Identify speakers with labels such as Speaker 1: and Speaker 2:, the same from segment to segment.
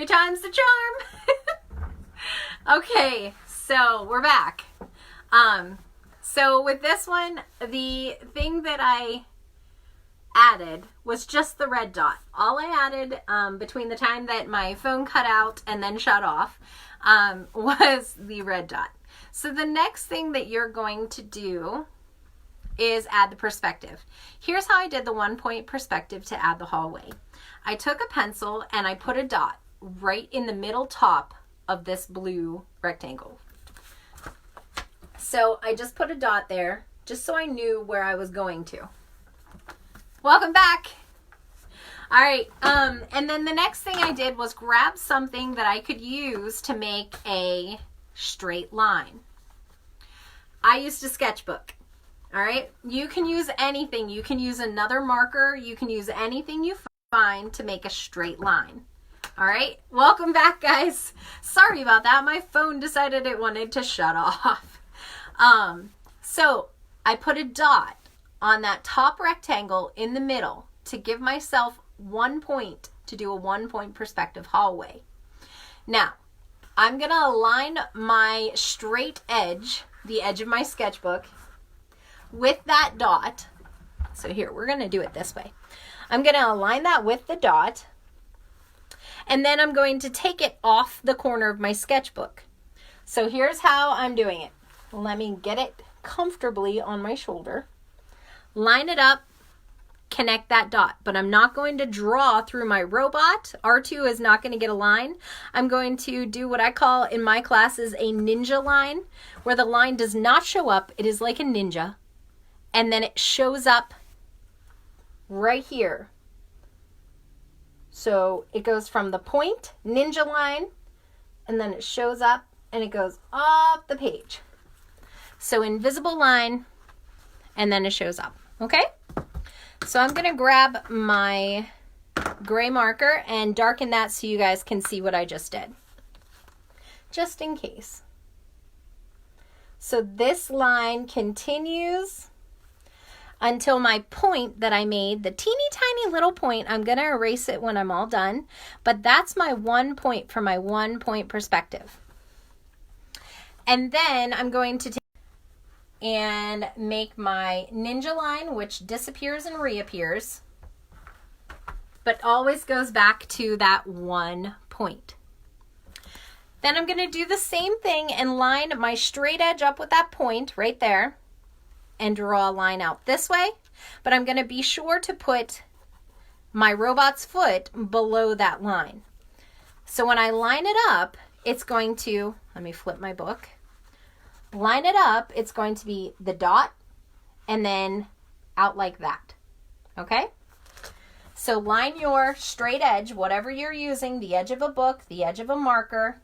Speaker 1: Three times the charm. Okay, so we're back. So with this one, the thing that I added was just the red dot. All I added between the time that my phone cut out and then shut off was the red dot. So the next thing that you're going to do is add the perspective. Here's how I did the 1-point perspective to add the hallway. I took a pencil and I put a dot right in the middle top of this blue rectangle. So I just put a dot there just so I knew where I was going to. Welcome back. All right, and then the next thing I did was grab something that I could use to make a straight line. I used a sketchbook. All right, you can use anything. You can use another marker. You can use anything you find to make a straight line. All right, welcome back, guys. Sorry about that. My phone decided it wanted to shut off. So I put a dot on that top rectangle in the middle to give myself 1 point to do a 1-point perspective hallway. Now, I'm going to align my straight edge, the edge of my sketchbook, with that dot. So here, we're going to do it this way. I'm going to align that with the dot, and then I'm going to take it off the corner of my sketchbook. So here's how I'm doing it. Let me get it comfortably on my shoulder. Line it up, connect that dot, but I'm not going to draw through my robot. R2 is not going to get a line. I'm going to do what I call in my classes a ninja line, where the line does not show up. It is like a ninja, and then it shows up right here. So it goes from the point, ninja line, and then it shows up and it goes up the page. So invisible line, and then it shows up, okay? So I'm gonna grab my gray marker and darken that so you guys can see what I just did, just in case. So this line continues until my point that I made, the teeny tiny little point. I'm gonna erase it when I'm all done, but that's my 1 point for my 1-point perspective. And then I'm going to take and make my ninja line, which disappears and reappears, but always goes back to that 1 point. Then I'm going to do the same thing and line my straight edge up with that point right there and draw a line out this way, but I'm going to be sure to put my robot's foot below that line. So when I line it up, it's going to, let me flip my book. Line it up, it's going to be the dot and then out like that, okay? So line your straight edge, whatever you're using, the edge of a book, the edge of a marker,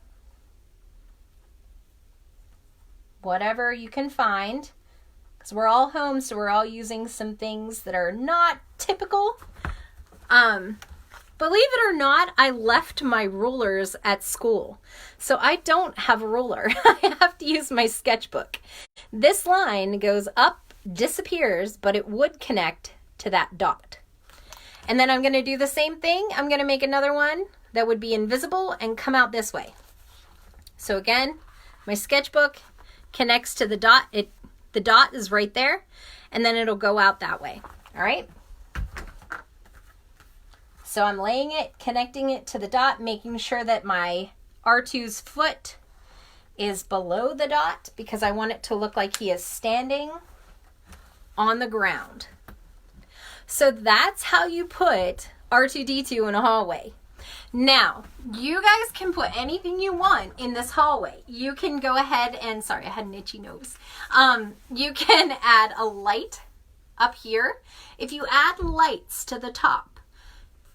Speaker 1: whatever you can find, because we're all home, so we're all using some things that are not typical. Believe it or not, I left my rulers at school. So I don't have a ruler. I have to use my sketchbook. This line goes up, disappears, but it would connect to that dot. And then I'm going to do the same thing. I'm going to make another one that would be invisible and come out this way. So again, my sketchbook connects to the dot. The dot is right there, and then it'll go out that way. All right? So I'm laying it, connecting it to the dot, making sure that my R2's foot is below the dot because I want it to look like he is standing on the ground. So that's how you put R2D2 in a hallway. Now, you guys can put anything you want in this hallway. You can go ahead and, sorry, I had an itchy nose. You can add a light up here. If you add lights to the top,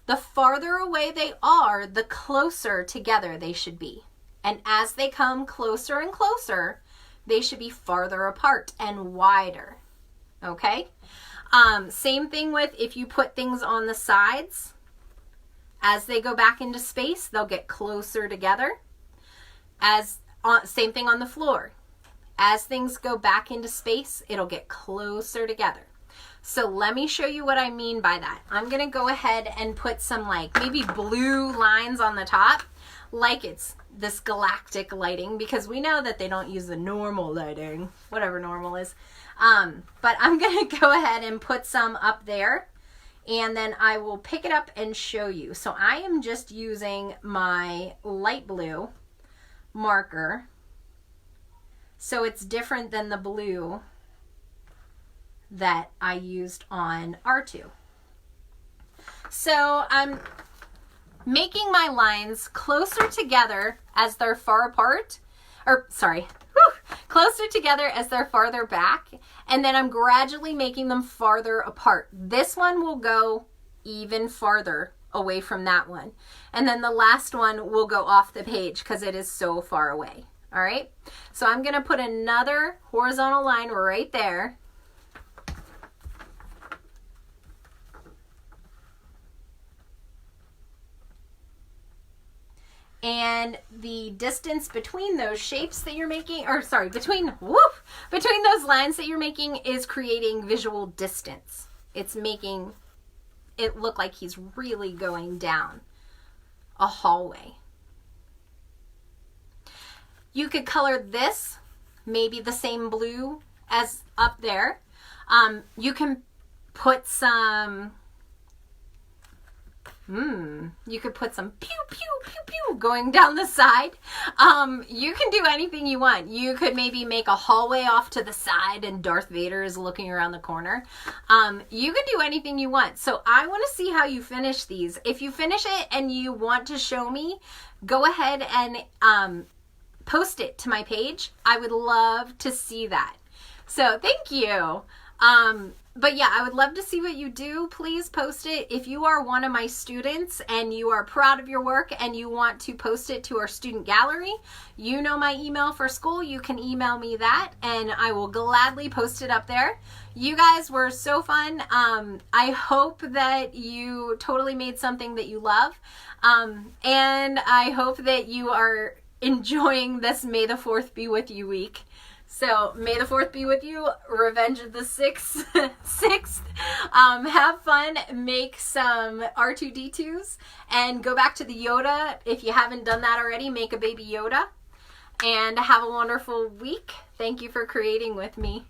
Speaker 1: the farther away they are, the closer together they should be. And as they come closer and closer, they should be farther apart and wider. Okay? Same thing with if you put things on the sides. As they go back into space, they'll get closer together. Same thing on the floor. As things go back into space, it'll get closer together. So let me show you what I mean by that. I'm gonna go ahead and put some like maybe blue lines on the top, like it's this galactic lighting, because we know that they don't use the normal lighting, whatever normal is. But I'm gonna go ahead and put some up there, and then I will pick it up and show you. So I am just using my light blue marker. So it's different than the blue that I used on R2. So I'm making my lines closer together as they're far apart, or sorry, closer together as they're farther back, and then I'm gradually making them farther apart. This one will go even farther away from that one, and then the last one will go off the page because it is so far away. All right, so I'm gonna put another horizontal line right there. And the distance between those shapes that you're making, or sorry, between those lines that you're making is creating visual distance. It's making it look like he's really going down a hallway. You could color this maybe the same blue as up there. You can put some you could put some pew, pew, pew, pew going down the side. You can do anything you want. You could maybe make a hallway off to the side and Darth Vader is looking around the corner. You can do anything you want. So I want to see how you finish these. If you finish it and you want to show me, go ahead and post it to my page. I would love to see that. So thank you. But yeah, I would love to see what you do. Please post it. If you are one of my students and you are proud of your work and you want to post it to our student gallery, you know my email for school. You can email me that and I will gladly post it up there. You guys were so fun. I hope that you totally made something that you love. And I hope that you are enjoying this May the 4th be with you week. So May the 4th be with you. Revenge of the 6th. Have fun. Make some R2D2s and go back to the Yoda. If you haven't done that already, make a baby Yoda. And have a wonderful week. Thank you for creating with me.